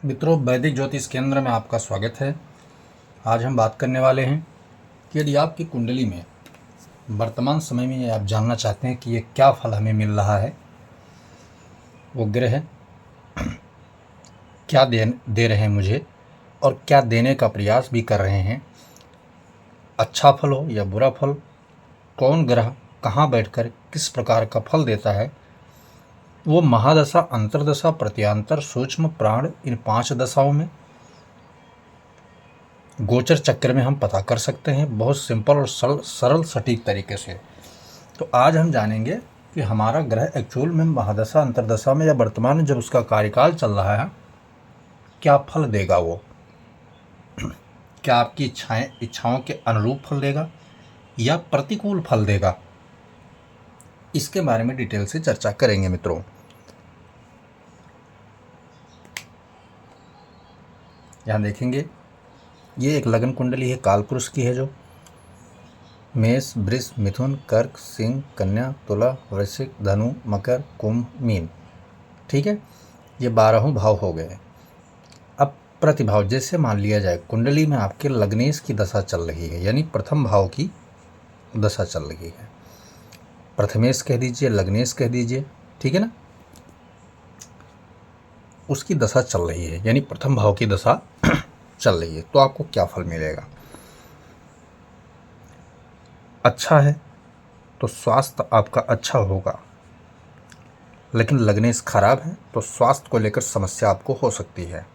मित्रों, वैदिक ज्योतिष केंद्र में आपका स्वागत है। आज हम बात करने वाले हैं कि यदि आपकी कुंडली में वर्तमान समय में आप जानना चाहते हैं कि ये क्या फल हमें मिल रहा है, वो ग्रह क्या दे रहे हैं मुझे और क्या देने का प्रयास भी कर रहे हैं, अच्छा फल हो या बुरा फल, कौन ग्रह कहाँ बैठकर किस प्रकार का फल देता है, वो महादशा, अंतर्दशा, प्रत्यांतर, सूक्ष्म, प्राण, इन 5 दशाओं में गोचर चक्र में हम पता कर सकते हैं, बहुत सिंपल और सरल सटीक तरीके से। तो आज हम जानेंगे कि हमारा ग्रह एक्चुअल में महादशा, अंतर्दशा में या वर्तमान में जब उसका कार्यकाल चल रहा है, क्या फल देगा वो। क्या आपकी इच्छाओं के अनुरूप फल देगा या प्रतिकूल फल देगा, इसके बारे में डिटेल से चर्चा करेंगे मित्रों। यहाँ देखेंगे, ये एक लगन कुंडली है, कालपुरुष की है, जो मेष, वृष, मिथुन, कर्क, सिंह, कन्या, तुला, वृश्चिक, धनु, मकर, कुंभ, मीन। ठीक है, ये 12 भाव हो गए। अब प्रतिभाव, जैसे मान लिया जाए कुंडली में आपके लग्नेश की दशा चल रही है, यानी प्रथम भाव की दशा चल रही है, प्रथमेश कह दीजिए, लग्नेश कह दीजिए, ठीक है ना, उसकी दशा चल रही है, यानी प्रथम भाव की दशा चल रही है, तो आपको क्या फल मिलेगा। अच्छा है तो स्वास्थ्य आपका अच्छा होगा, लेकिन लग्नेश खराब है तो स्वास्थ्य को लेकर समस्या आपको हो सकती है।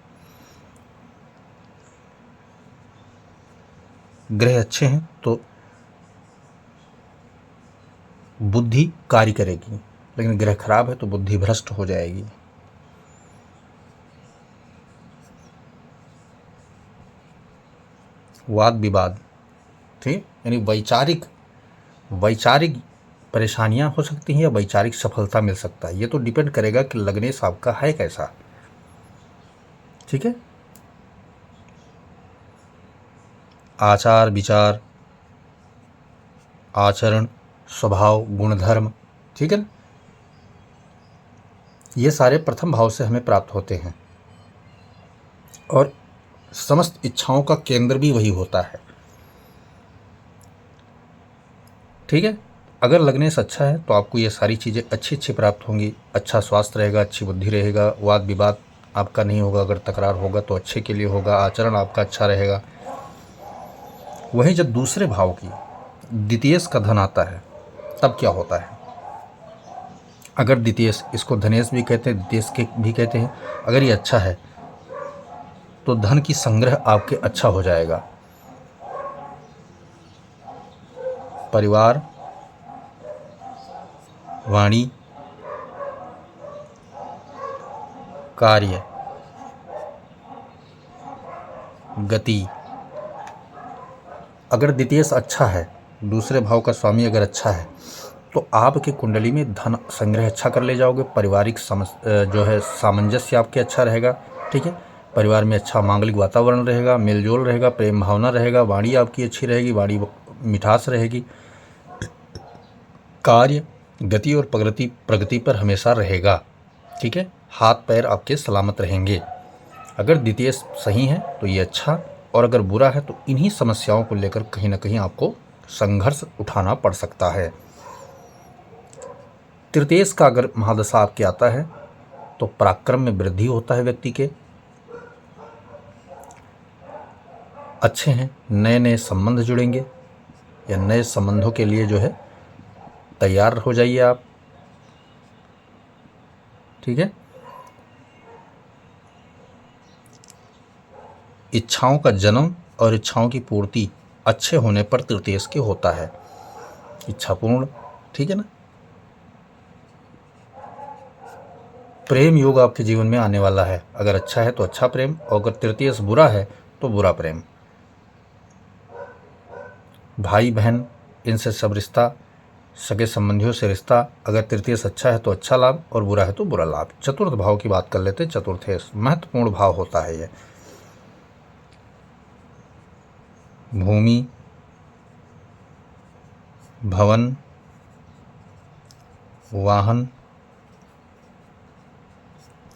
ग्रह अच्छे हैं तो बुद्धि कार्य करेगी, लेकिन ग्रह खराब है तो बुद्धि भ्रष्ट हो जाएगी। वाद विवाद, ठीक, यानी वैचारिक परेशानियां हो सकती हैं या वैचारिक सफलता मिल सकता है। ये तो डिपेंड करेगा कि लग्नेश आपका है कैसा। ठीक है, आचार विचार, आचरण, स्वभाव, गुणधर्म, ठीक है ना, ये सारे प्रथम भाव से हमें प्राप्त होते हैं और समस्त इच्छाओं का केंद्र भी वही होता है। ठीक है, अगर लग्नेश अच्छा है तो आपको ये सारी चीज़ें अच्छी प्राप्त होंगी। अच्छा स्वास्थ्य रहेगा, अच्छी बुद्धि रहेगा, वाद विवाद आपका नहीं होगा, अगर तकरार होगा तो अच्छे के लिए होगा, आचरण आपका अच्छा रहेगा। वहीं जब दूसरे भाव की द्वितीयस का धन आता है, तब क्या होता है। अगर द्वितीयस, इसको धनेश भी कहते हैं, द्वितीयस के भी कहते हैं, अगर ये अच्छा है तो धन की संग्रह आपके अच्छा हो जाएगा। परिवार, वाणी, कार्य, गति, अगर द्वितीयस अच्छा है, दूसरे भाव का स्वामी अगर अच्छा है, तो आपकी कुंडली में धन संग्रह अच्छा कर ले जाओगे। पारिवारिक जो है सामंजस्य आपके अच्छा रहेगा। ठीक है, परिवार में अच्छा मांगलिक वातावरण रहेगा, मेलजोल रहेगा, प्रेम भावना रहेगा, वाणी आपकी अच्छी रहेगी, वाणी मिठास रहेगी, कार्य, गति और प्रगति पर हमेशा रहेगा। ठीक है, हाथ पैर आपके सलामत रहेंगे। अगर द्वितीय सही है तो ये अच्छा, और अगर बुरा है तो इन्हीं समस्याओं को लेकर कहीं ना कहीं आपको संघर्ष उठाना पड़ सकता है। तृतीयस का अगर महादशा आपके आता है तो पराक्रम में वृद्धि होता है व्यक्ति के, अच्छे हैं, नए नए संबंध जुड़ेंगे या नए संबंधों के लिए जो है तैयार हो जाइए आप। ठीक है, इच्छाओं का जन्म और इच्छाओं की पूर्ति अच्छे होने पर तृतीयस के होता है, इच्छा पूर्ण। ठीक है ना, प्रेम योग आपके जीवन में आने वाला है, अगर अच्छा है तो अच्छा प्रेम, और अगर तृतीयस बुरा है तो बुरा प्रेम। भाई बहन, इनसे सब रिश्ता, सगे संबंधियों से रिश्ता, अगर तृतीयस अच्छा है तो अच्छा लाभ और बुरा है तो बुरा लाभ। चतुर्थ भाव की बात कर लेते हैं। चतुर्थेश महत्वपूर्ण भाव होता है ये। भूमि, भवन, वाहन,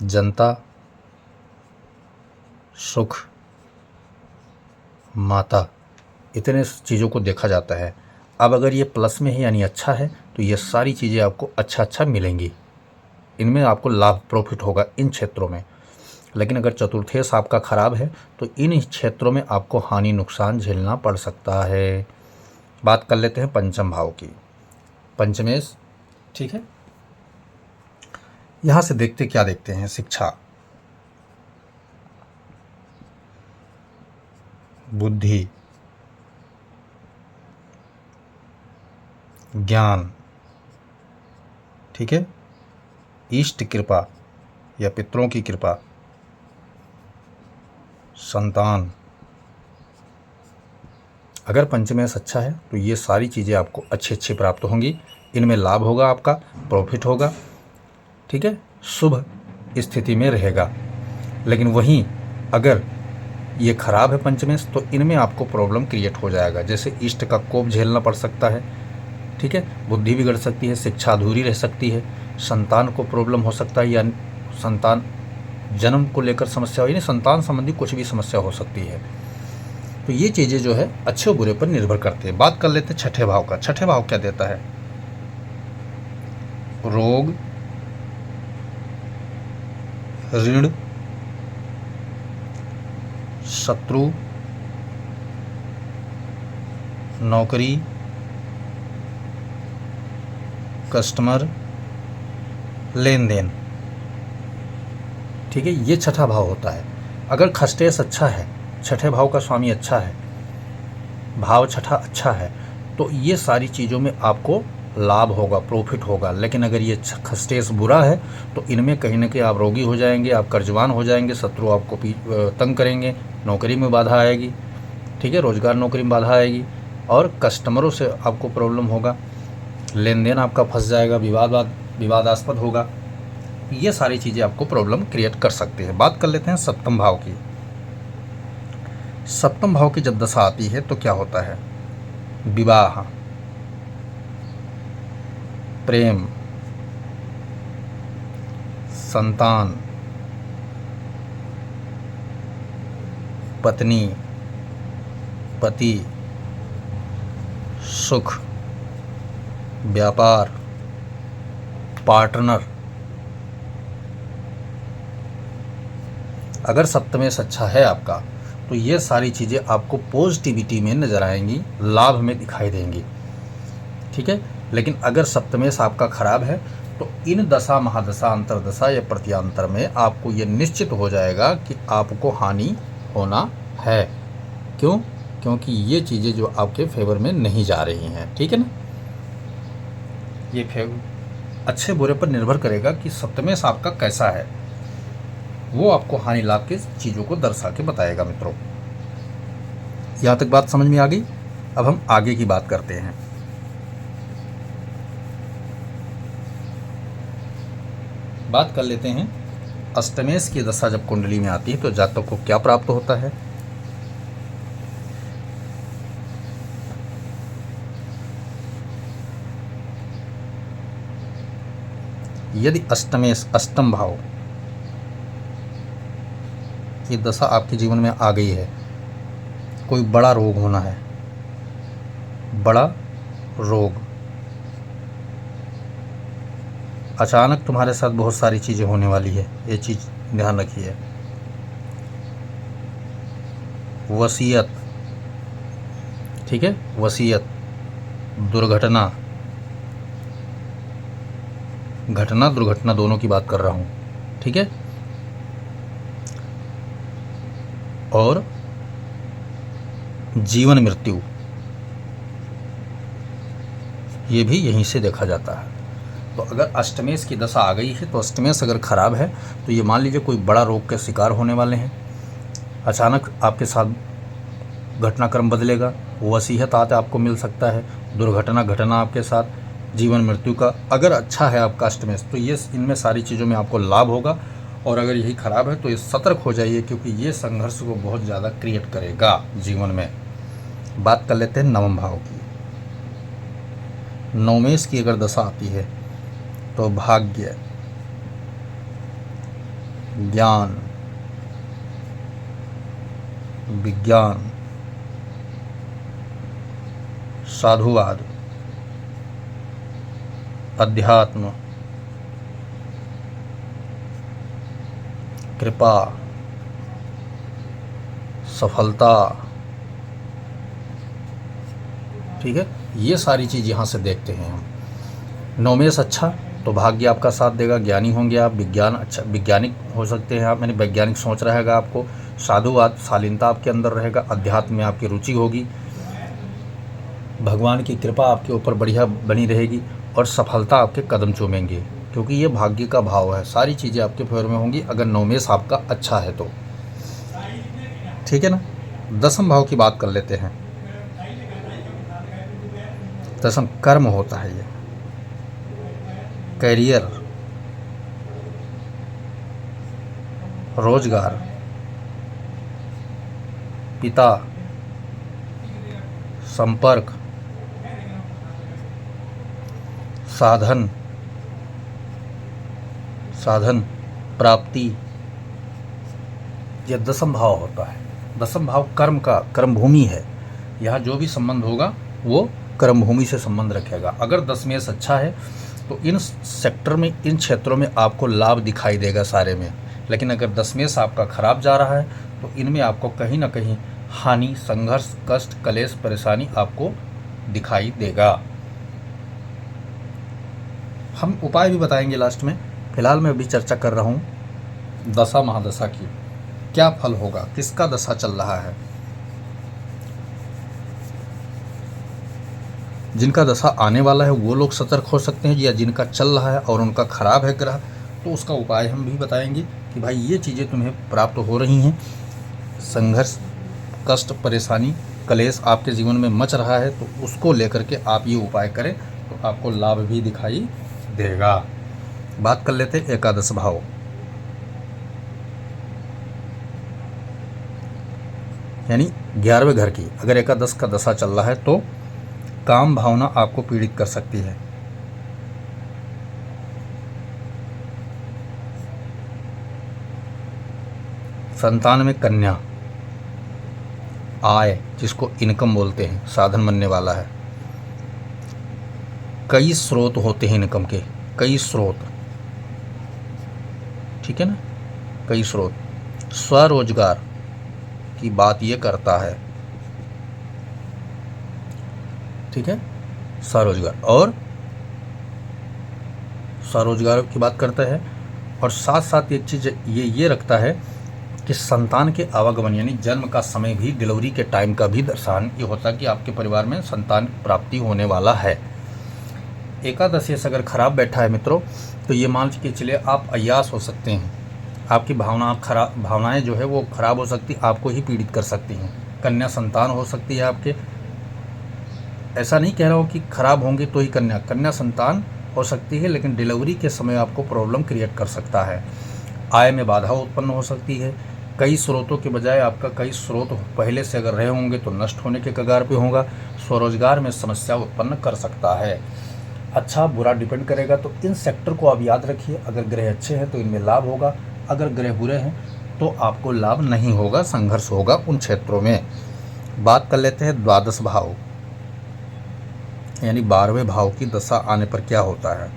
जनता, सुख, माता, इतने चीज़ों को देखा जाता है। अब अगर ये प्लस में है यानी अच्छा है तो ये सारी चीज़ें आपको अच्छा मिलेंगी, इनमें आपको लाभ प्रॉफिट होगा इन क्षेत्रों में। लेकिन अगर चतुर्थेश आपका खराब है तो इन क्षेत्रों में आपको हानि नुकसान झेलना पड़ सकता है। बात कर लेते हैं पंचम भाव की, पंचमेश। ठीक है, यहां से क्या देखते हैं, शिक्षा, बुद्धि, ज्ञान, ठीक है, इष्ट कृपा या पितरों की कृपा, संतान। अगर पंचमेश अच्छा है तो ये सारी चीज़ें आपको अच्छी प्राप्त होंगी, इनमें लाभ होगा, आपका प्रॉफिट होगा। ठीक है, शुभ स्थिति में रहेगा। लेकिन वहीं अगर ये खराब है पंचमेश तो इनमें आपको प्रॉब्लम क्रिएट हो जाएगा, जैसे इष्ट का कोप झेलना पड़ सकता है। ठीक है, बुद्धि बिगड़ सकती है, शिक्षा अधूरी रह सकती है, संतान को प्रॉब्लम हो सकता है, या संतान जन्म को लेकर समस्या हो, यानी संतान संबंधी कुछ भी समस्या हो सकती है। तो ये चीज़ें जो है अच्छे बुरे पर निर्भर करते हैं। बात कर लेते हैं छठे भाव का। छठे भाव क्या देता है? रोग, ऋण, शत्रु, नौकरी, कस्टमर, लेन देन। ठीक है, ये छठा भाव होता है। अगर खष्टेश अच्छा है, छठे भाव का स्वामी अच्छा है, भाव छठा अच्छा है, तो ये सारी चीज़ों में आपको लाभ होगा, प्रॉफिट होगा। लेकिन अगर ये खष्टेश बुरा है तो इनमें कहीं ना कहीं आप रोगी हो जाएंगे, आप कर्जवान हो जाएंगे, शत्रु आपको तंग करेंगे, नौकरी में बाधा आएगी। ठीक है, रोजगार नौकरी में बाधा आएगी, और कस्टमरों से आपको प्रॉब्लम होगा, लेन देन आपका फंस जाएगा, विवादास्पद होगा। ये सारी चीज़ें आपको प्रॉब्लम क्रिएट कर सकते हैं। बात कर लेते हैं सप्तम भाव की। सप्तम भाव की जब दशा आती है तो क्या होता है? विवाह, प्रेम, संतान, पत्नी, पति, सुख, व्यापार, पार्टनर। अगर सप्तमेश अच्छा है आपका तो ये सारी चीज़ें आपको पॉजिटिविटी में नज़र आएंगी, लाभ में दिखाई देंगी। ठीक है, लेकिन अगर सप्तमेश आपका खराब है तो इन दशा, महादशा, अंतरदशा या प्रत्यांतर में आपको ये निश्चित हो जाएगा कि आपको हानि होना है। क्यों? क्योंकि ये चीज़ें जो आपके फेवर में नहीं जा रही हैं। ठीक है ना, ये अच्छे बुरे पर निर्भर करेगा कि सप्तमेश आपका कैसा है, वो आपको हानि लाभ के चीज़ों को दर्शा के बताएगा। मित्रों, यहाँ तक बात समझ में आ गई? अब हम आगे की बात करते हैं। बात कर लेते हैं अष्टमेश की दशा जब कुंडली में आती है तो जातक को क्या प्राप्त होता है। यदि अष्टमेश, अष्टम भाव की दशा आपके जीवन में आ गई है, कोई बड़ा रोग होना है, बड़ा रोग, अचानक तुम्हारे साथ बहुत सारी चीज़ें होने वाली है, ये चीज़ ध्यान रखिए। वसीयत, ठीक है, वसीयत, दुर्घटना, घटना दुर्घटना दोनों की बात कर रहा हूँ। ठीक है, और जीवन मृत्यु, ये भी यहीं से देखा जाता है। तो अगर अष्टमेश की दशा आ गई है तो अष्टमेश अगर खराब है तो ये मान लीजिए कोई बड़ा रोग के शिकार होने वाले हैं, अचानक आपके साथ घटनाक्रम बदलेगा, वसीयत आते आपको मिल सकता है, दुर्घटना घटना आपके साथ, जीवन मृत्यु का। अगर अच्छा है आपका अष्टमेश तो ये इनमें सारी चीज़ों में आपको लाभ होगा, और अगर यही खराब है तो ये सतर्क हो जाइए, क्योंकि ये संघर्ष को बहुत ज़्यादा क्रिएट करेगा जीवन में। बात कर लेते हैं नवम भाव की। नवमेश की अगर दशा आती है तो भाग्य, ज्ञान, विज्ञान, साधुवाद, अध्यात्म, कृपा, सफलता। ठीक है, ये सारी चीज़ यहाँ से देखते हैं हम। नौमेश अच्छा तो भाग्य आपका साथ देगा, ज्ञानी होंगे आप, विज्ञान अच्छा, वैज्ञानिक हो सकते हैं आप, यानी वैज्ञानिक सोच रहेगा आपको, साधुवाद शालीनता आपके अंदर रहेगा, अध्यात्म में आपकी रुचि होगी, भगवान की कृपा आपके ऊपर बढ़िया बनी रहेगी, और सफलता आपके कदम चूमेंगे, क्योंकि ये भाग्य का भाव है। सारी चीज़ें आपके फेवर में होंगी अगर नौमेश आपका अच्छा है तो। ठीक है ना। दसम भाव की बात कर लेते हैं। दसम कर्म होता है, ये कैरियर, रोजगार, पिता, संपर्क, साधन, प्राप्ति, यह दसम भाव होता है। दसम भाव कर्म का, कर्म भूमि है। यहाँ जो भी संबंध होगा वो कर्म भूमि से संबंध रखेगा। अगर दसमेश अच्छा है तो इन सेक्टर में, इन क्षेत्रों में आपको लाभ दिखाई देगा सारे में। लेकिन अगर दसमेश आपका खराब जा रहा है तो इनमें आपको कहीं ना कहीं हानि, संघर्ष, कष्ट, कलेश, परेशानी आपको दिखाई देगा। हम उपाय भी बताएंगे लास्ट में। फिलहाल मैं अभी चर्चा कर रहा हूँ दशा महादशा की, क्या फल होगा, किसका दशा चल रहा है। जिनका दशा आने वाला है वो लोग सतर्क हो सकते हैं, या जिनका चल रहा है और उनका खराब है ग्रह, तो उसका उपाय हम भी बताएंगे कि भाई ये चीज़ें तुम्हें प्राप्त हो रही हैं, संघर्ष, कष्ट, परेशानी, कलेश आपके जीवन में मच रहा है, तो उसको लेकर के आप ये उपाय करें तो आपको लाभ भी दिखाई देगा। बात कर लेते एकादश भाव। यानी 11वें घर की अगर एकादश का दशा चल रहा है तो काम भावना आपको पीड़ित कर सकती है। संतान में कन्या, आय जिसको इनकम बोलते हैं, साधन बनने वाला है। कई स्रोत होते हैं इनकम के, कई स्रोत, ठीक है ना, कई स्रोत। स्वरोजगार की बात ये करता है, ठीक है, स्वरोजगार, और स्वरोजगार की बात करता है। और साथ साथ एक चीज़ ये रखता है कि संतान के आवागमन, यानी जन्म का समय भी, डिलीवरी के टाइम का भी दर्शान ये होता है कि आपके परिवार में संतान प्राप्ति होने वाला है। एकादशी से अगर खराब बैठा है मित्रों, तो ये मान के चलिए आप अय्यास हो सकते हैं, आपकी भावनाएं जो है वो खराब हो सकती, आपको ही पीड़ित कर सकती हैं। कन्या संतान हो सकती है आपके, ऐसा नहीं कह रहा हूँ कि खराब होंगे तो ही कन्या संतान हो सकती है, लेकिन डिलीवरी के समय आपको प्रॉब्लम क्रिएट कर सकता है। आय में बाधा उत्पन्न हो सकती है। कई स्रोतों के बजाय आपका कई स्रोत पहले से अगर रहे होंगे तो नष्ट होने के कगार पे होगा। स्वरोजगार में समस्या उत्पन्न कर सकता है। अच्छा बुरा डिपेंड करेगा, तो इन सेक्टर को आप याद रखिए। अगर ग्रह अच्छे हैं तो इनमें लाभ होगा, अगर ग्रह बुरे हैं तो आपको लाभ नहीं होगा, संघर्ष होगा उन क्षेत्रों में। बात कर लेते हैं द्वादश भाव, यानी 12वें भाव की दशा आने पर क्या होता है।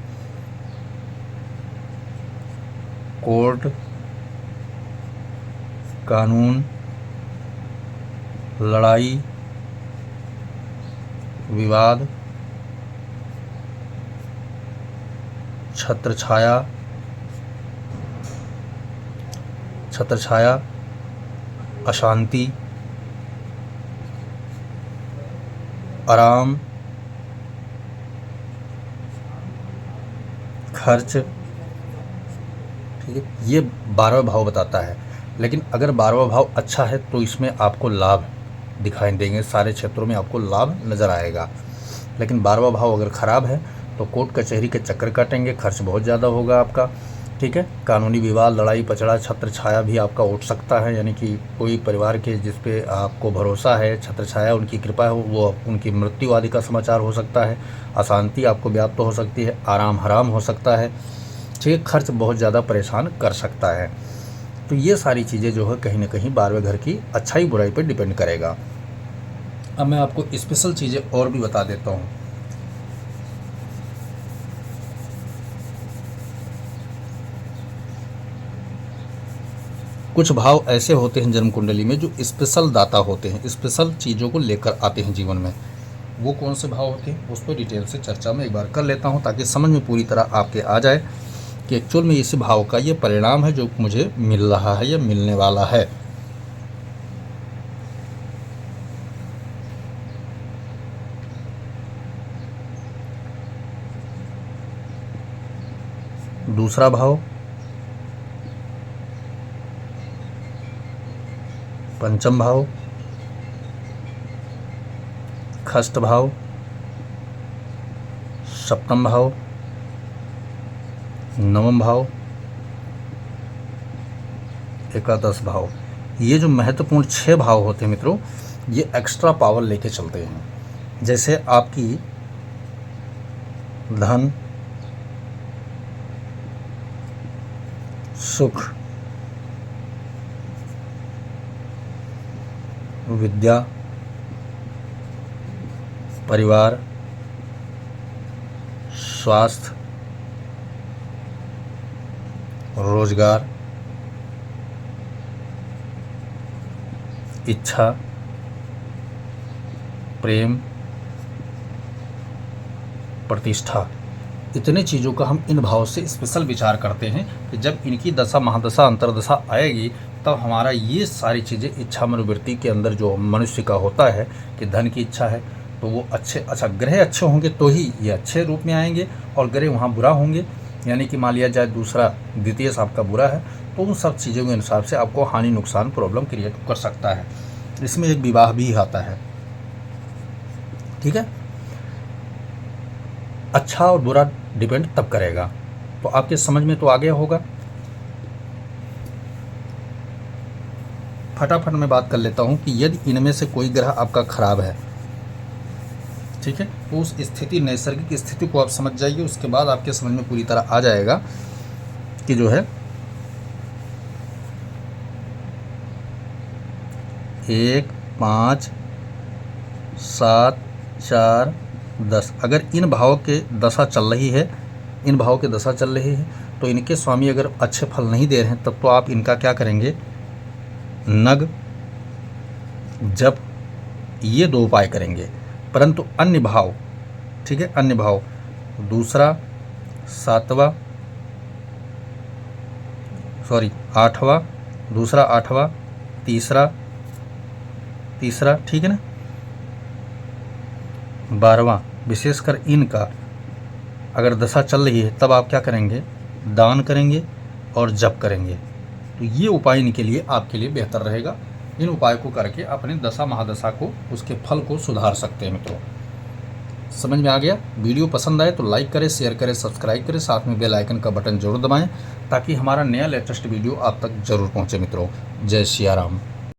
कोर्ट, कानून, लड़ाई, विवाद, छत्रछाया, अशांति, आराम, खर्च, ठीक है, ये 12वां भाव बताता है। लेकिन अगर 12वां भाव अच्छा है तो इसमें आपको लाभ दिखाई देंगे, सारे क्षेत्रों में आपको लाभ नज़र आएगा। लेकिन 12वां भाव अगर ख़राब है तो कोर्ट कचहरी के चक्कर काटेंगे, खर्च बहुत ज़्यादा होगा आपका, ठीक है। कानूनी विवाद, लड़ाई पचड़ा, छत्र छाया भी आपका उठ सकता है, यानी कि कोई परिवार के जिस पे आपको भरोसा है, छत्र छाया उनकी कृपा है, वो उनकी मृत्यु आदि का समाचार हो सकता है। अशांति आपको व्याप्त हो सकती है, आराम हराम हो सकता है, ठीक है। खर्च बहुत ज़्यादा परेशान कर सकता है। तो ये सारी चीज़ें जो है कहीं ना कहीं 12वें घर की अच्छाई बुराई पर डिपेंड करेगा। अब मैं आपको स्पेशल चीज़ें और भी बता देता हूँ। कुछ भाव ऐसे होते हैं जन्म कुंडली में जो स्पेशल दाता होते हैं, स्पेशल चीज़ों को लेकर आते हैं जीवन में। वो कौन से भाव होते हैं उस पर डिटेल से चर्चा में एक बार कर लेता हूँ, ताकि समझ में पूरी तरह आपके आ जाए कि एक्चुअल में इस भाव का ये परिणाम है जो मुझे मिल रहा है या मिलने वाला है। दूसरा भाव, पंचम भाव, षष्ठ भाव, सप्तम भाव, नवम भाव, एकादश भाव। ये जो महत्वपूर्ण 6 भाव होते हैं मित्रों, ये एक्स्ट्रा पावर लेके चलते हैं। जैसे आपकी धन, सुख, विद्या, परिवार, स्वास्थ्य, रोजगार, इच्छा, प्रेम, प्रतिष्ठा, इतने चीज़ों का हम इन भाव से स्पेशल विचार करते हैं कि जब इनकी दशा महादशा अंतरदशा आएगी तब हमारा ये सारी चीज़ें इच्छा मनोवृत्ति के अंदर जो मनुष्य का होता है कि धन की इच्छा है तो वो अच्छा ग्रह अच्छे होंगे तो ही ये अच्छे रूप में आएंगे, और ग्रह वहाँ बुरा होंगे, यानी कि मान लिया जाए दूसरा द्वितीय से आपका बुरा है, तो उन सब चीज़ों के हिसाब से आपको हानि नुकसान प्रॉब्लम क्रिएट कर सकता है। इसमें एक विवाह भी आता है। ठीक है, अच्छा और बुरा डिपेंड तब करेगा। तो आपके समझ में तो आ गया होगा। फटाफट मैं बात कर लेता हूं कि यदि इनमें से कोई ग्रह आपका खराब है, ठीक है, तो उस स्थिति नैसर्गिक स्थिति को आप समझ जाइए, उसके बाद आपके समझ में पूरी तरह आ जाएगा कि जो है 1, 5, 7, 4, 10 अगर इन भावों के दशा चल रही है, इन भावों के दशा चल रही है, तो इनके स्वामी अगर अच्छे फल नहीं दे रहे हैं तब तो आप इनका क्या करेंगे, नग, जप, ये 2 उपाय करेंगे। परंतु अन्य भाव, ठीक है, अन्य भाव दूसरा, 7वां, सॉरी 8वां, दूसरा 8वां, तीसरा, ठीक है ना, 12वां, विशेषकर इनका अगर दशा चल रही है तब आप क्या करेंगे, दान करेंगे और जप करेंगे। तो ये उपाय इनके लिए आपके लिए बेहतर रहेगा। इन उपाय को करके अपने दशा महादशा को, उसके फल को सुधार सकते हैं मित्रों। समझ में आ गया? वीडियो पसंद आए तो लाइक करें, शेयर करें, सब्सक्राइब करें, साथ में बेल आइकन का बटन जरूर दबाएं ताकि हमारा नया लेटेस्ट वीडियो आप तक जरूर पहुंचे मित्रों। जय सिया राम।